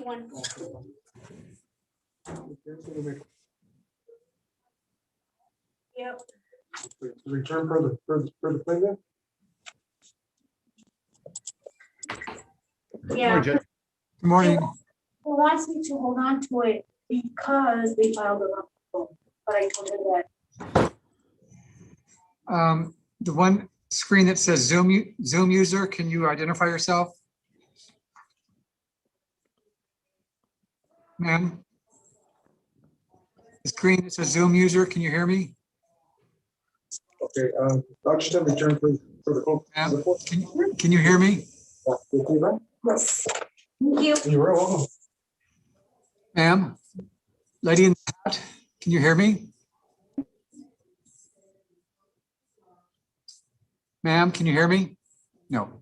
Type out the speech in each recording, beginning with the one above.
one. Yep. Return for the thing then? Yeah. Good Good morning. He wants me to hold on to it because they filed a wrong, but I told her that. The one screen that says Zoom user, can you identify yourself? Ma'am? The screen that says Zoom user, can you hear me? Okay, Dr. Stem, return for the. Ma'am, can you hear me? Yes. Thank you. You're very welcome. Ma'am? Lady in the hat, can you hear me? Ma'am, can you hear me? No.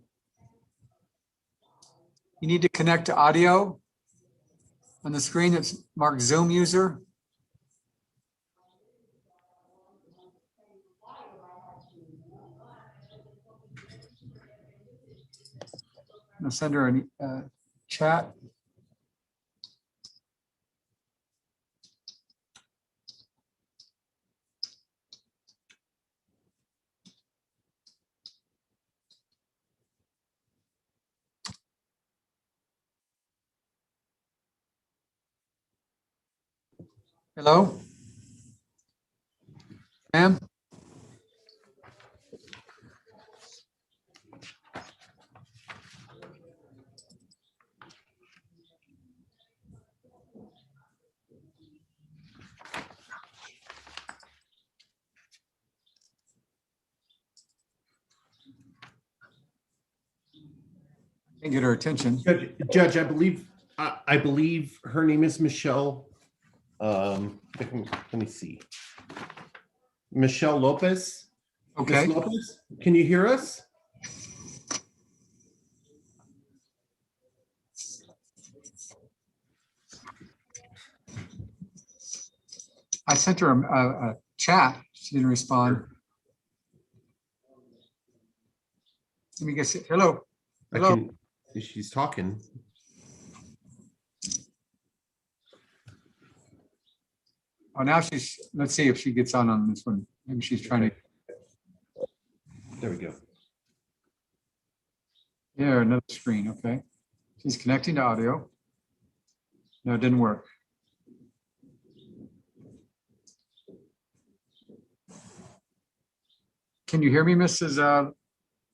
You need to connect to audio on the screen that's marked Zoom user. I'll send her a chat. Hello? Ma'am? Can't get her attention. Judge, I believe her name is Michelle. Let me see. Michelle Lopez. Okay. Ms. Lopez, can you hear us? I sent her a chat. She didn't respond. Let me guess. Hello. Hello. She's talking. Oh, now she's, let's see if she gets on this one. Maybe she's trying to, There we go. yeah, another screen. Okay. She's connecting to audio. No, it didn't work. Can you hear me, Mrs.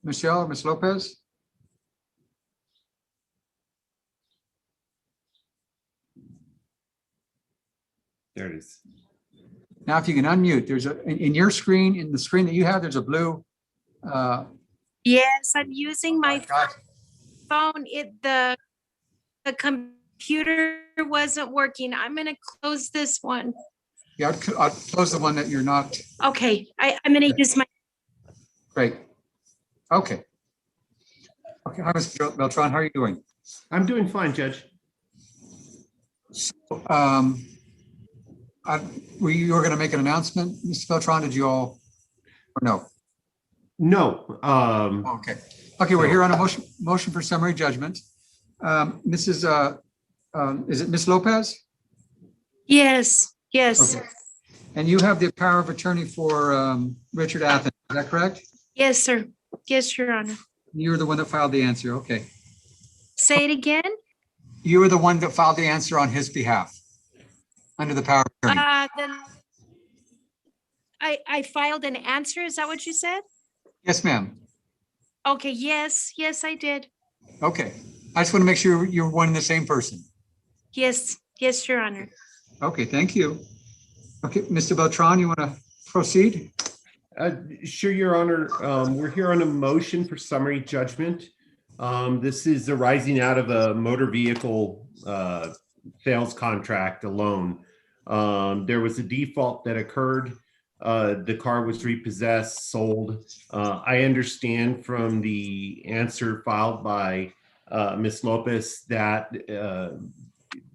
Michelle or Ms. Lopez? There it is. Now, if you can unmute, there's in your screen, in the screen that you have, there's a blue. Yes, I'm using my God, phone. The computer wasn't working. I'm gonna close this one. yeah, I'll close the one that you're not. Okay, I'm gonna use my, Great. Okay. Okay, hi, Mr. Beltran, how are you doing? I'm doing fine, Judge. You were going to make an announcement, Mr. Beltran, did you all, or no? No. Okay. Okay, we're here on a motion for summary judgment. Is it Ms. Lopez? yes. Okay. And you have the power of attorney for Richard Athens, is that correct? Yes, sir. Yes, Your Honor. You were the one that filed the answer, okay. Say it again. You were the one that filed the answer on his behalf, under the power of attorney. Then I filed an answer. Is that what you said? Yes, ma'am. Okay, yes, I did. Okay. I just want to make sure you're one and the same person. Yes, Your Honor. Okay, thank you. Okay, Mr. Beltran, you want to proceed? Sure, Your Honor. We're here on a motion for summary judgment. This is arising out of a motor vehicle sales contract alone. There was a default that occurred. The car was repossessed, sold. I understand from the answer filed by Ms. Lopez that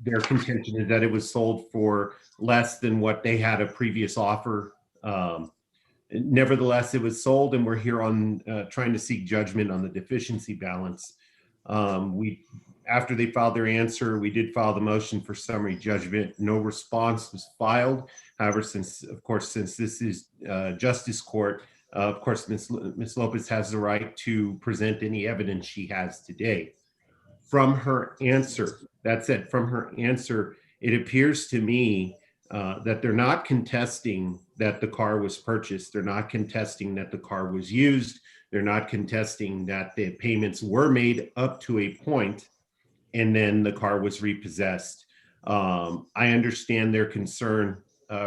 their contention is that it was sold for less than what they had a previous offer. Nevertheless, it was sold, and we're here on trying to seek judgment on the deficiency balance. We After they filed their answer, we did file the motion for summary judgment. No response was filed. However, since this is Justice Court, of course, Ms. Lopez has the right to present any evidence she has today. From her answer, it appears to me that they're not contesting that the car was purchased. They're not contesting that the car was used. They're not contesting that the payments were made up to a point and then the car was repossessed. I understand their concern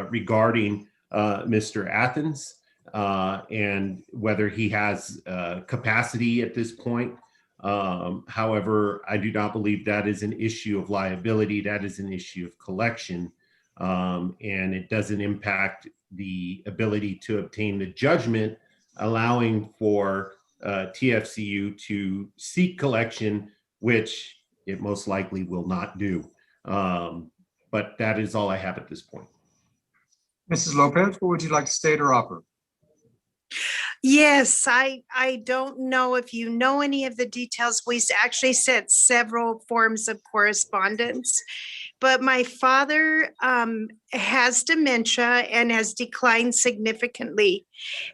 regarding Mr. Athens and whether he has capacity at this point. However, I do not believe that is an issue of liability. That is an issue of collection, and it doesn't impact the ability to obtain the judgment, allowing for TFCU to seek collection, which it most likely will not do. But that is all I have at this point. Mrs. Lopez, what would you like to state or offer? Yes, I don't know if you know any of the details. We actually sent several forms of correspondence, but my father has dementia and has declined significantly.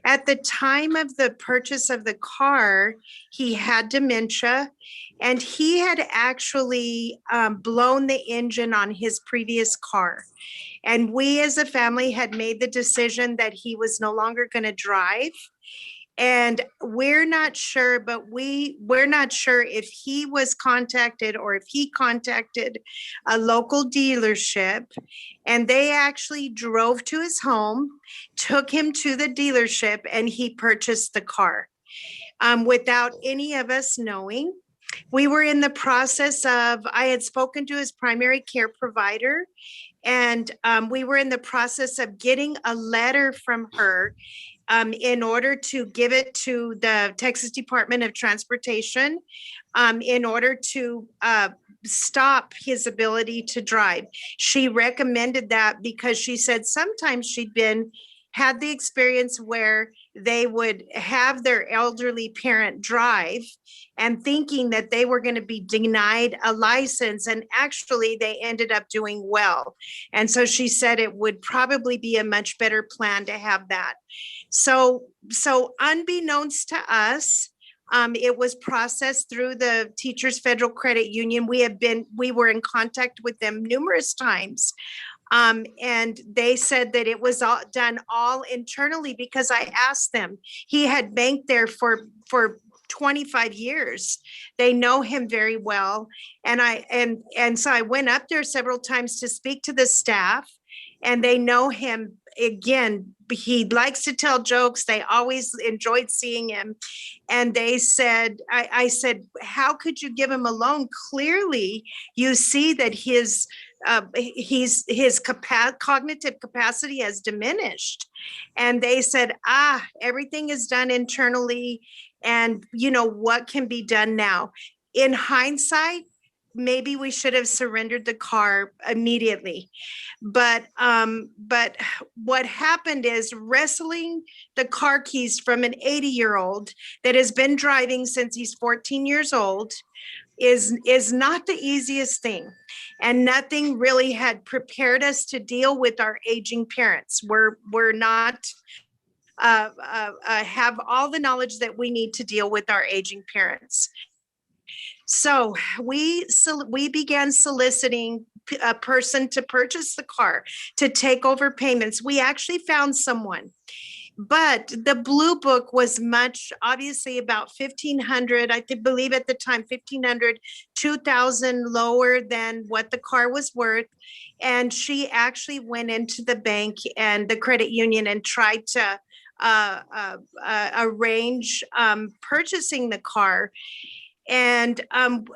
At the time of the purchase of the car, he had dementia, and he had actually blown the engine on his previous car. And we as a family had made the decision that he was no longer going to drive. And we're not sure, but we're not sure if he was contacted or if he contacted a local dealership, and they actually drove to his home, took him to the dealership, and he purchased the car without any of us knowing. We were in the process of, I had spoken to his primary care provider, and we were in the process of getting a letter from her in order to give it to the Texas Department of Transportation in order to stop his ability to drive. She recommended that because she said sometimes she'd had the experience where they would have their elderly parent drive and thinking that they were going to be denied a license, and actually they ended up doing well. And so she said it would probably be a much better plan to have that. So unbeknownst to us, it was processed through the Teachers Federal Credit Union. We were in contact with them numerous times. And they said that it was all done internally because I asked them. He had banked there for 25 years. They know him very well. And so I went up there several times to speak to the staff, and they know him. Again, he likes to tell jokes. They always enjoyed seeing him. And they said, I said, how could you give him a loan? Clearly, you see that his cognitive capacity has diminished. And they said, everything is done internally. And what can be done now? In hindsight, maybe we should have surrendered the car immediately. But what happened is wresting the car keys from an 80-year-old that has been driving since he's 14 years old is not the easiest thing. And nothing really had prepared us to deal with our aging parents. We're not have all the knowledge that we need to deal with our aging parents. So we began soliciting a person to purchase the car, to take over payments. We actually found someone, but the Blue Book was obviously about $1,500, I believe at the time, $1,500, $2,000 lower than what the car was worth. And she actually went into the bank and the credit union and tried to arrange purchasing the car. And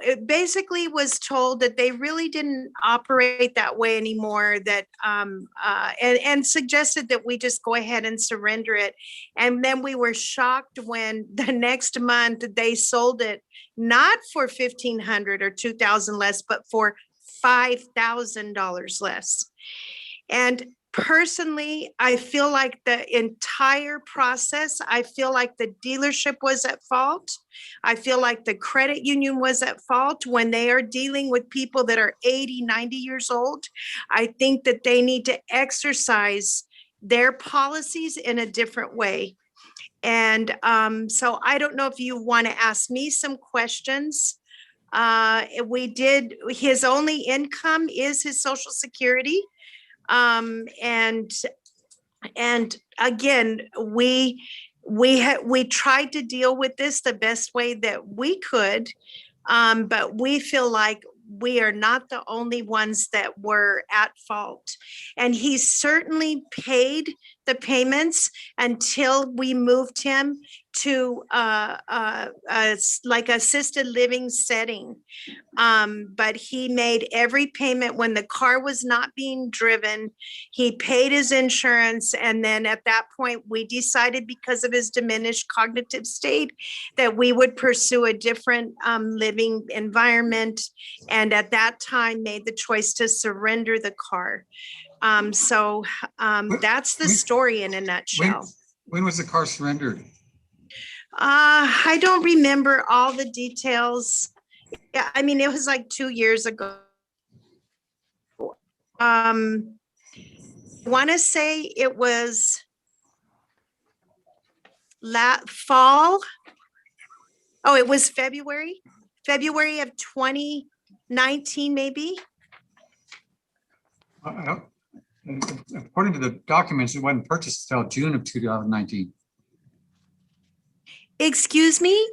it basically was told that they really didn't operate that way anymore, that and suggested that we just go ahead and surrender it. And then we were shocked when the next month they sold it not for $1,500 or $2,000 less, but for $5,000 less. And personally, I feel like the entire process, I feel like the dealership was at fault. I feel like the credit union was at fault when they are dealing with people that are 80, 90 years old. I think that they need to exercise their policies in a different way. And so I don't know if you want to ask me some questions. His only income is his Social Security. And again, we tried to deal with this the best way that we could, but we feel like we are not the only ones that were at fault. And he certainly paid the payments until we moved him to like assisted living setting. But he made every payment when the car was not being driven. He paid his insurance. And then at that point, we decided, because of his diminished cognitive state, that we would pursue a different living environment. And at that time, made the choice to surrender the car. So that's the story in a nutshell. When was the car surrendered? I don't remember all the details. Yeah, I mean, it was like 2 years ago. I want to say it was fall. Oh, it was February of 2019, maybe. According to the documents, it wasn't purchased until June of 2019. Excuse me?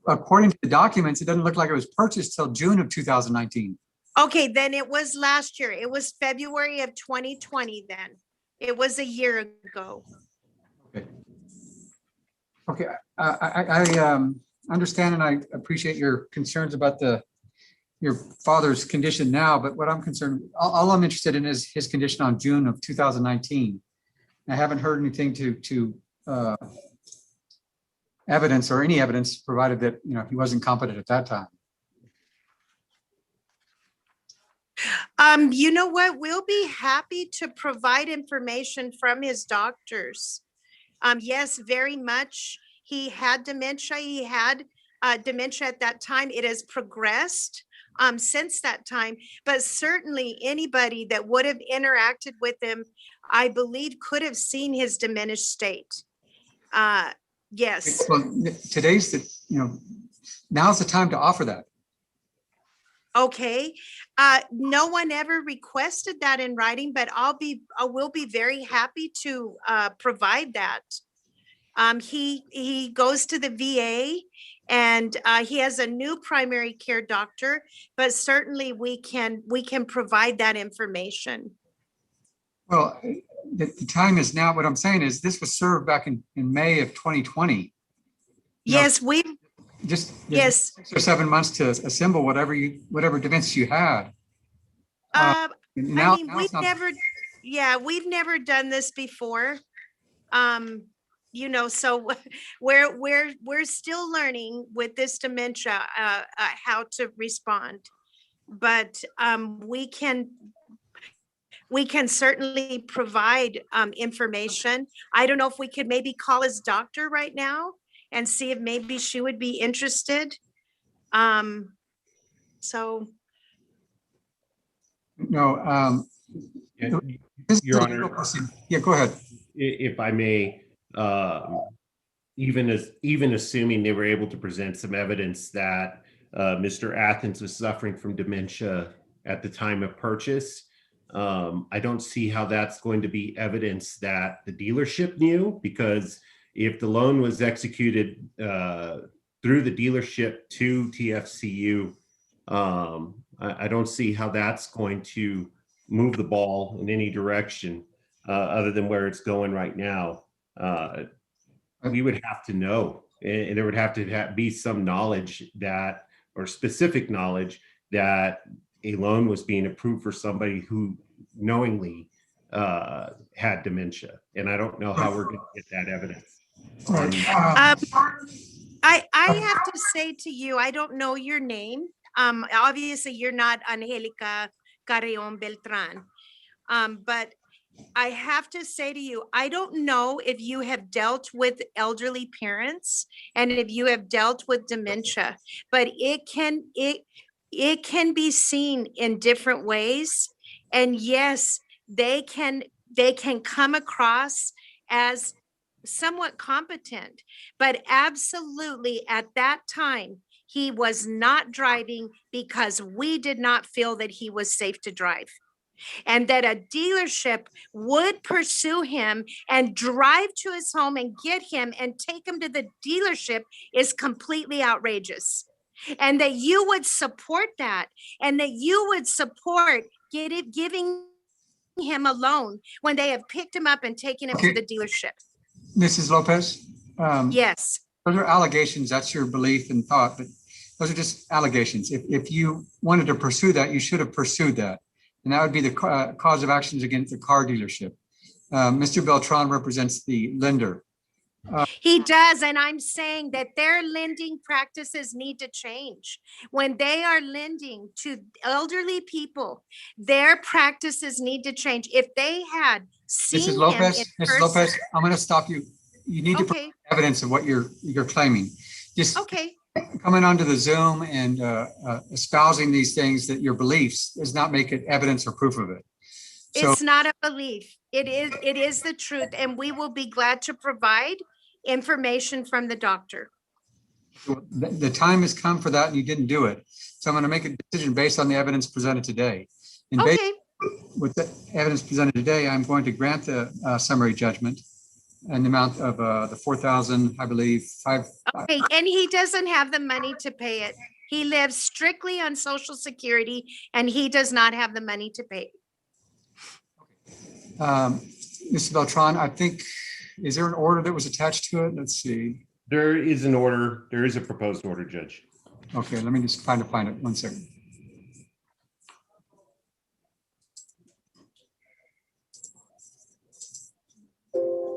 According to the documents, it doesn't look like it was purchased till June of 2019. Okay, then it was last year. It was February of 2020 then. It was a year ago. Okay, I understand and I appreciate your concerns about your father's condition now, but what I'm concerned, all I'm interested in is his condition on June of 2019. I haven't heard anything to evidence or any evidence provided that, you know, he wasn't competent at that time. You know what? We'll be happy to provide information from his doctors. Yes, very much. He had dementia. He had dementia at that time. It has progressed since that time, but certainly anybody that would have interacted with him, I believe, could have seen his diminished state. Yes. Well, today's the, you know, now's the time to offer that. Okay. No one ever requested that in writing, but I will be very happy to provide that. He goes to the VA and he has a new primary care doctor, but certainly we can provide that information. Well, the time is now. What I'm saying is this was served back in May of 2020. Yes, we just yes 6 or 7 months to assemble whatever dementia you had. Now, I mean, we've never done this before. You know, so we're still learning with this dementia how to respond, but we can certainly provide information. I don't know if we could maybe call his doctor right now and see if maybe she would be interested. So. No, Your Honor. Yeah, go ahead. If I may, even assuming they were able to present some evidence that Mr. Athens was suffering from dementia at the time of purchase, I don't see how that's going to be evidence that the dealership knew, because if the loan was executed through the dealership to TFCU, I don't see how that's going to move the ball in any direction other than where it's going right now. We would have to know, and there would have to be some knowledge that, or specific knowledge that a loan was being approved for somebody who knowingly had dementia. And I don't know how we're going to get that evidence. I have to say to you, I don't know your name. Obviously you're not Angelica Carreon Beltran. But I have to say to you, I don't know if you have dealt with elderly parents and if you have dealt with dementia, but it can be seen in different ways. And yes, they can come across as somewhat competent, but absolutely at that time, he was not driving because we did not feel that he was safe to drive. And that a dealership would pursue him and drive to his home and get him and take him to the dealership is completely outrageous. And that you would support that, and that you would support giving him a loan when they have picked him up and taken him to the dealership. Mrs. Lopez? Yes. Those are allegations. That's your belief and thought, but those are just allegations. If you wanted to pursue that, you should have pursued that. And that would be the cause of actions against the car dealership. Mr. Beltran represents the lender. He does, and I'm saying that their lending practices need to change. When they are lending to elderly people, their practices need to change. If they had seen Mrs. him Lopez, in Mrs. person- Lopez, I'm going to stop you. You need to provide Okay, evidence of what you're claiming. Just okay. coming onto the Zoom and espousing these things that your beliefs does not make it evidence or proof of it. So It's not a belief. It is the truth, and we will be glad to provide information from the doctor. the time has come for that and you didn't do it. So I'm going to make a decision based on the evidence presented today. And based Okay, with the evidence presented today, I'm going to grant the summary judgment and the amount of the 4,000, I believe, okay, and he doesn't have the money to pay it. He lives strictly on Social Security, and he does not have the money to pay. Mr. Beltran, I think, is there an order that was attached to it? Let's see. There is an order. There is a proposed order, Judge. Okay, let me just find it. 1 second.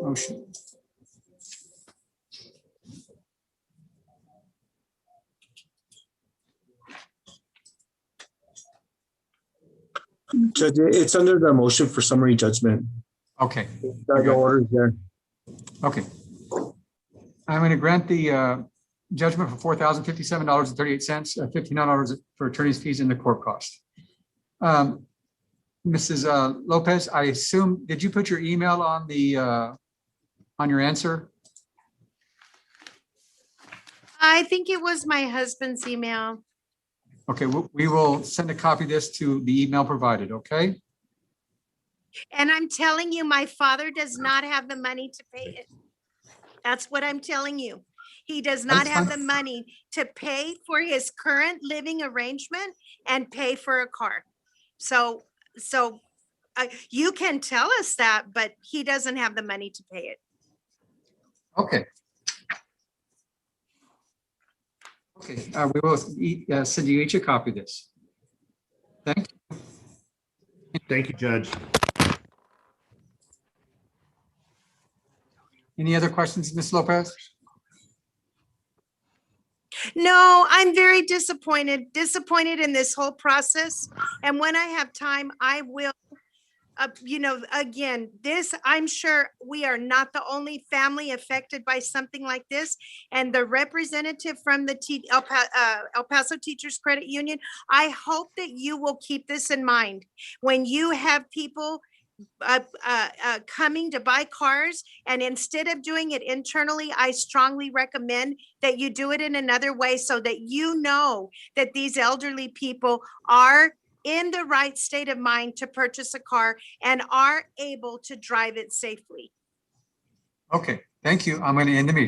Motion. Judge, it's under the motion for summary judgment. Okay, The order is there. okay. I'm going to grant the judgment for $4,057.38, $59 for attorney's fees and the court cost. Mrs. Lopez, I assume, did you put your email on the on your answer? I think it was my husband's email. Okay, we will send a copy of this to the email provided, okay? And I'm telling you, my father does not have the money to pay it. That's what I'm telling you. He does not That's have fine. the money to pay for his current living arrangement and pay for a car. So you can tell us that, but he doesn't have the money to pay it. Okay. Okay, we will send you each a copy of this. Thank you. Thank you, Judge. Any other questions, Ms. Lopez? No, I'm very disappointed in this whole process. And when I have time, I will, again, I'm sure we are not the only family affected by something like this. And the representative from the El Paso Teachers Credit Union, I hope that you will keep this in mind when you have people coming to buy cars, and instead of doing it internally, I strongly recommend that you do it in another way so that you know that these elderly people are in the right state of mind to purchase a car and are able to drive it safely. Okay, thank you. I'm going to end the meeting.